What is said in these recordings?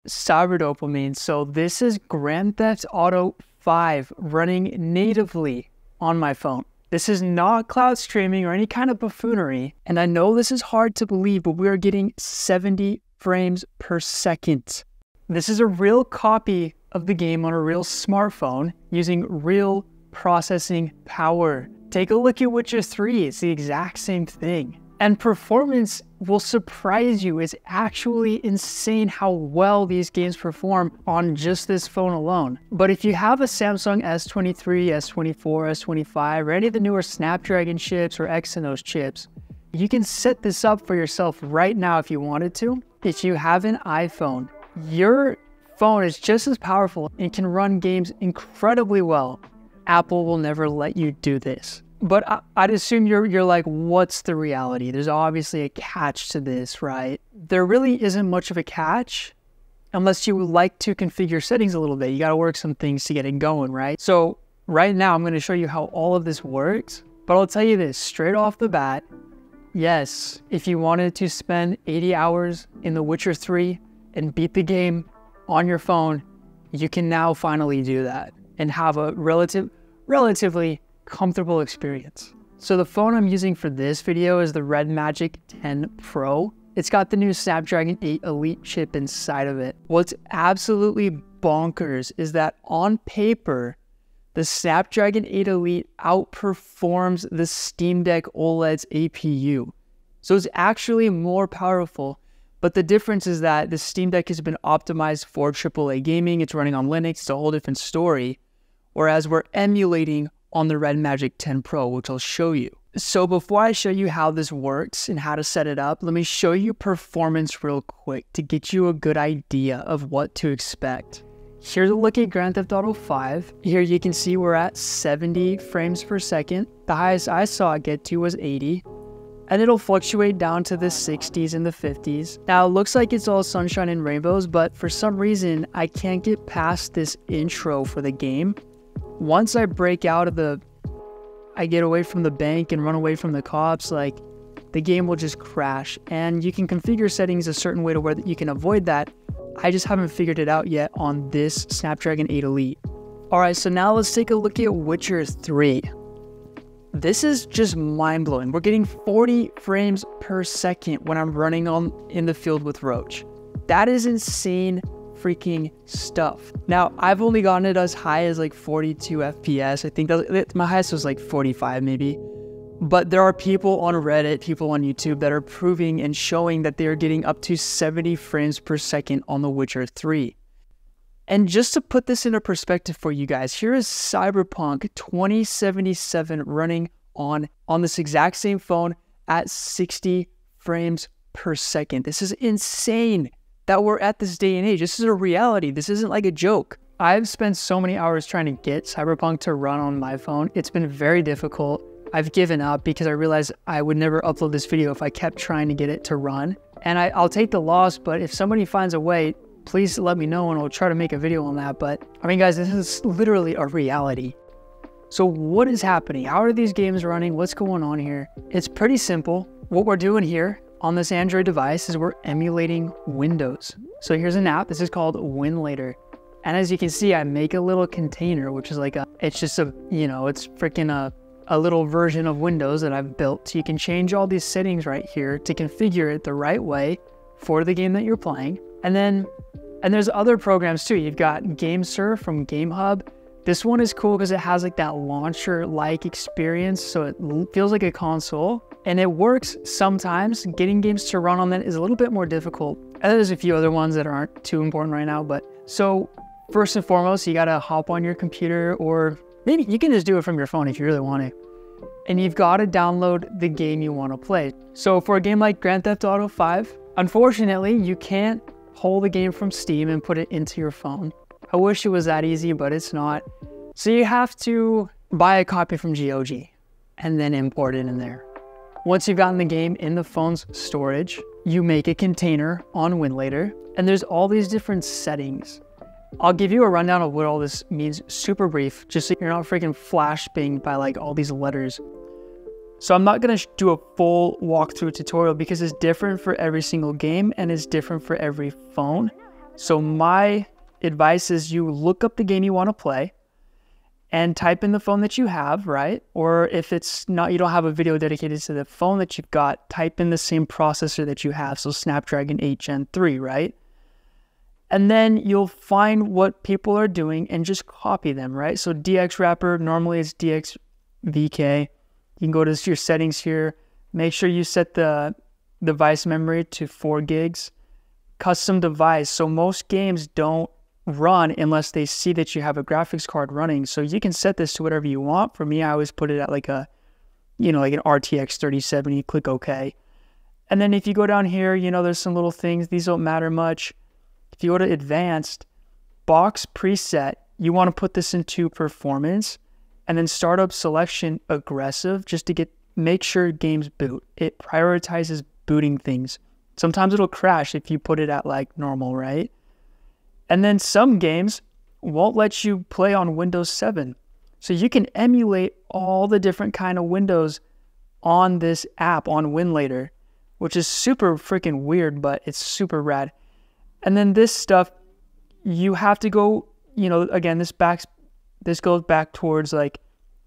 Cyber Dopamine. So this is Grand Theft Auto 5 running natively on my phone. This is not cloud streaming or any kind of buffoonery. And I know this is hard to believe, but we are getting 70 frames per second. This is a real copy of the game on a real smartphone using real processing power. Take a look at Witcher 3, it's the exact same thing. And performance will surprise you. It's actually insane how well these games perform on just this phone alone. But if you have a Samsung S23, S24, S25, or any of the newer Snapdragon chips or Exynos chips, you can set this up for yourself right now if you wanted to. If you have an iPhone, your phone is just as powerful and can run games incredibly well. Apple will never let you do this. But I'd assume you're like, what's the reality? There's obviously a catch to this, right? There really isn't much of a catch unless you would like to configure settings a little bit. You got to work some things to get it going, right? So right now I'm going to show you how all of this works. But I'll tell you this straight off the bat. Yes, if you wanted to spend 80 hours in The Witcher 3 and beat the game on your phone, you can now finally do that and have a relatively comfortable experience. So the phone I'm using for this video is the Redmagic 10 Pro. It's got the new Snapdragon 8 Elite chip inside of it. What's absolutely bonkers is that on paper, the Snapdragon 8 Elite outperforms the Steam Deck OLED's APU. So it's actually more powerful, but the difference is that the Steam Deck has been optimized for AAA gaming. It's running on Linux. It's a whole different story. Whereas we're emulating on the Redmagic 10 Pro, which I'll show you. So before I show you how this works and how to set it up, let me show you performance real quick to get you a good idea of what to expect. Here's a look at Grand Theft Auto 5. Here you can see we're at 70 frames per second. The highest I saw it get to was 80. And it'll fluctuate down to the 60s and the 50s. Now it looks like it's all sunshine and rainbows, but for some reason I can't get past this intro for the game. Once I break out of I get away from the bank and run away from the cops, like the game will just crash. And you can configure settings a certain way to where you can avoid that. I just haven't figured it out yet on this Snapdragon 8 Elite. All right, so now let's take a look at Witcher 3. This is just mind-blowing. We're getting 40 frames per second when I'm running in the field with Roach. That is insane freaking stuff. Now, I've only gotten it as high as like 42 FPS. I think my highest was like 45 maybe. But there are people on Reddit, people on YouTube that are proving and showing that they are getting up to 70 frames per second on The Witcher 3. And just to put this into perspective for you guys, here is Cyberpunk 2077 running on this exact same phone at 60 frames per second. This is insane that we're at this day and age. This is a reality. This isn't like a joke. I've spent so many hours trying to get Cyberpunk to run on my phone. It's been very difficult. I've given up because I realized I would never upload this video if I kept trying to get it to run. And I'll take the loss, but if somebody finds a way, please let me know and I'll try to make a video on that. But I mean, guys, this is literally a reality. So what is happening? How are these games running? What's going on here? It's pretty simple. What we're doing here on this Android device is we're emulating Windows. So here's an app. This is called Winlator. And as you can see, I make a little container, which is like it's freaking a little version of Windows that I've built. So you can change all these settings right here to configure it the right way for the game that you're playing. And there's other programs too. You've got GameSurf from GameHub. This one is cool because it has like that launcher-like experience. So it feels like a console and it works sometimes. Getting games to run on that is a little bit more difficult. And there's a few other ones that aren't too important right now. But so first and foremost, you got to hop on your computer, or maybe you can just do it from your phone if you really want to. And you've got to download the game you want to play. So for a game like Grand Theft Auto 5, unfortunately, you can't pull the game from Steam and put it into your phone. I wish it was that easy, but it's not. So you have to buy a copy from GOG and then import it in there. Once you've gotten the game in the phone's storage, you make a container on Winlator, and there's all these different settings. I'll give you a rundown of what all this means, super brief, just so you're not freaking flash banged by like all these letters. So I'm not going to do a full walkthrough tutorial because it's different for every single game and it's different for every phone. So my advice is you look up the game you want to play and type in the phone that you have, right? Or if it's not, you don't have a video dedicated to the phone that you've got, type in the same processor that you have. So Snapdragon 8 Gen 3, right? And then you'll find what people are doing and just copy them, right? So DX wrapper, normally it's DXVK. You can go to your settings here. Make sure you set the device memory to 4 gigs. Custom device. So most games don't run unless they see that you have a graphics card running. So you can set this to whatever you want. For me, I always put it at like a, like an RTX 3070. Click OK. And then if you go down here, there's some little things. These don't matter much. If you go to advanced, box preset, you want to put this into performance and then startup selection aggressive just to make sure games boot. It prioritizes booting things. Sometimes it'll crash if you put it at like normal, right? And then some games won't let you play on Windows 7. So you can emulate all the different kind of Windows on this app on Emulator, which is super freaking weird, but it's super rad. And then this stuff, you have to go, again, this goes back towards like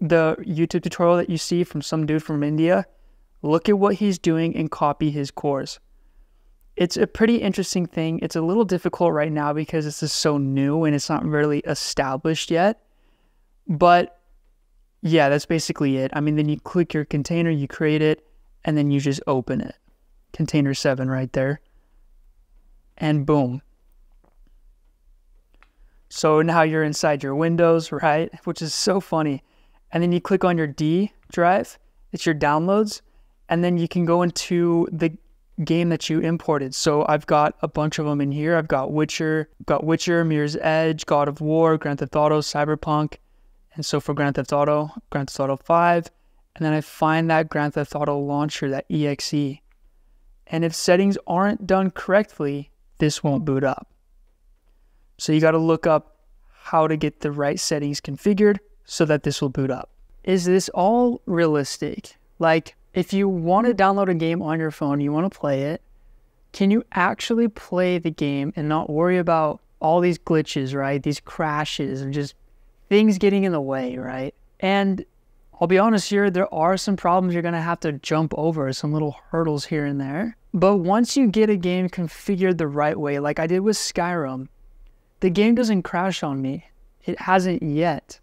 the YouTube tutorial that you see from some dude from India. Look at what he's doing and copy his course. It's a pretty interesting thing. It's a little difficult right now because this is so new and it's not really established yet. But yeah, that's basically it. I mean, then you click your container, you create it, and then you just open it. Container 7 right there. And boom. So now you're inside your Windows, right? Which is so funny. And then you click on your D drive. It's your downloads. And then you can go into the game that you imported. So I've got a bunch of them in here. I've got Witcher, Mirror's Edge, God of War, Grand Theft Auto, Cyberpunk. And so for Grand Theft Auto 5. And then I find that Grand Theft Auto launcher, that EXE. And if settings aren't done correctly, this won't boot up. So you got to look up how to get the right settings configured so that this will boot up. Is this all realistic? Like, if you want to download a game on your phone, you want to play it, can you actually play the game and not worry about all these glitches, right? These crashes and just things getting in the way, right? And I'll be honest here, there are some problems you're going to have to jump over, some little hurdles here and there. But once you get a game configured the right way, like I did with Skyrim, the game doesn't crash on me. It hasn't yet.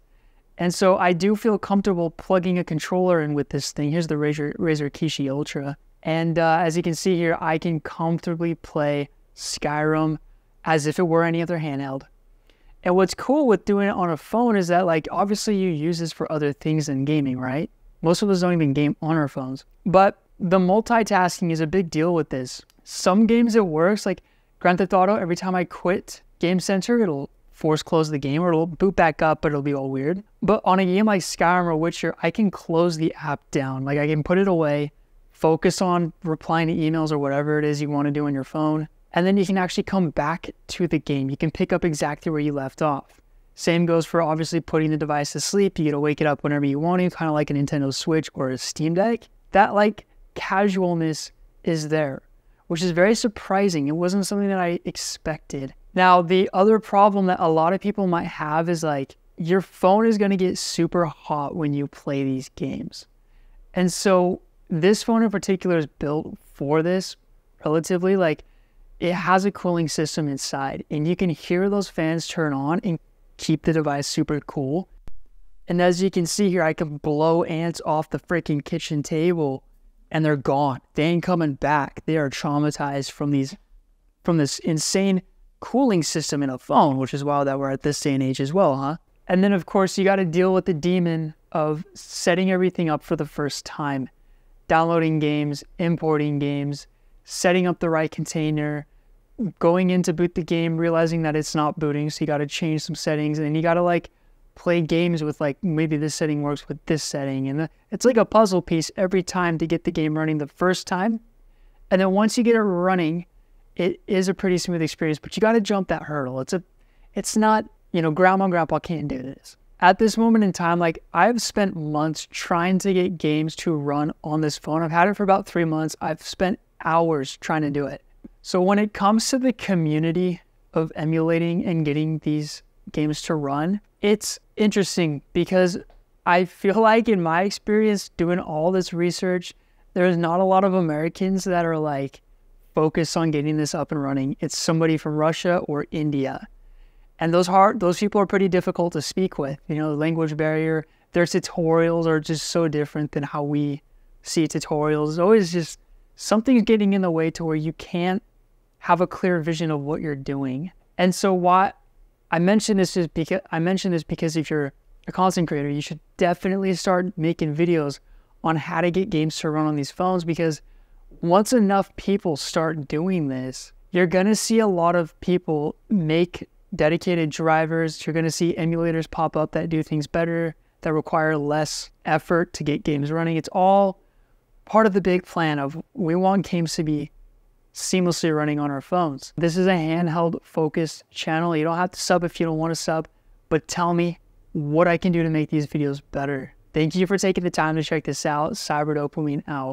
And so I do feel comfortable plugging a controller in with this thing. Here's the Razer Kishi Ultra. And as you can see here, I can comfortably play Skyrim as if it were any other handheld. And what's cool with doing it on a phone is that, like, obviously you use this for other things than gaming, right? Most of us don't even game on our phones. But the multitasking is a big deal with this. Some games it works, like Grand Theft Auto, every time I quit Game Center, it'll force close the game or it'll boot back up, but it'll be all weird. But on a game like Skyrim or Witcher, I can close the app down. Like I can put it away, focus on replying to emails or whatever it is you want to do on your phone. And then you can actually come back to the game. You can pick up exactly where you left off. Same goes for obviously putting the device to sleep. You get to wake it up whenever you want to, kind of like a Nintendo Switch or a Steam Deck. That like casualness is there, which is very surprising. It wasn't something that I expected. Now, the other problem that a lot of people might have is like your phone is going to get super hot when you play these games. And so this phone in particular is built for this relatively. Like it has a cooling system inside and you can hear those fans turn on and keep the device super cool. And as you can see here, I can blow ants off the freaking kitchen table and they're gone. They ain't coming back. They are traumatized from this insane cooling system in a phone, which is wild that we're at this day and age as well, huh? And then of course you got to deal with the demon of setting everything up for the first time, downloading games, importing games, setting up the right container, going in to boot the game, realizing that it's not booting, so you got to change some settings, and then you got to like play games with like maybe this setting works with this setting, and it's like a puzzle piece every time to get the game running the first time. And then once you get it running, it is a pretty smooth experience, but you got to jump that hurdle. It's not, grandma and grandpa can't do this. At this moment in time, like I've spent months trying to get games to run on this phone. I've had it for about 3 months. I've spent hours trying to do it. So when it comes to the community of emulating and getting these games to run. It's interesting because I feel like in my experience doing all this research, there's not a lot of Americans that are like focused on getting this up and running. It's somebody from Russia or India. And those people are pretty difficult to speak with. You know, the language barrier, their tutorials are just so different than how we see tutorials. It's always just something's getting in the way to where you can't have a clear vision of what you're doing. And so why I mention this is because if you're a content creator, you should definitely start making videos on how to get games to run on these phones, because once enough people start doing this, you're going to see a lot of people make dedicated drivers. You're going to see emulators pop up that do things better, that require less effort to get games running. It's all part of the big plan of we want games to be seamlessly running on our phones. This is a handheld focused channel. You don't have to sub if you don't want to sub, but tell me what I can do to make these videos better. Thank you for taking the time to check this out. Cyber Dopamine out.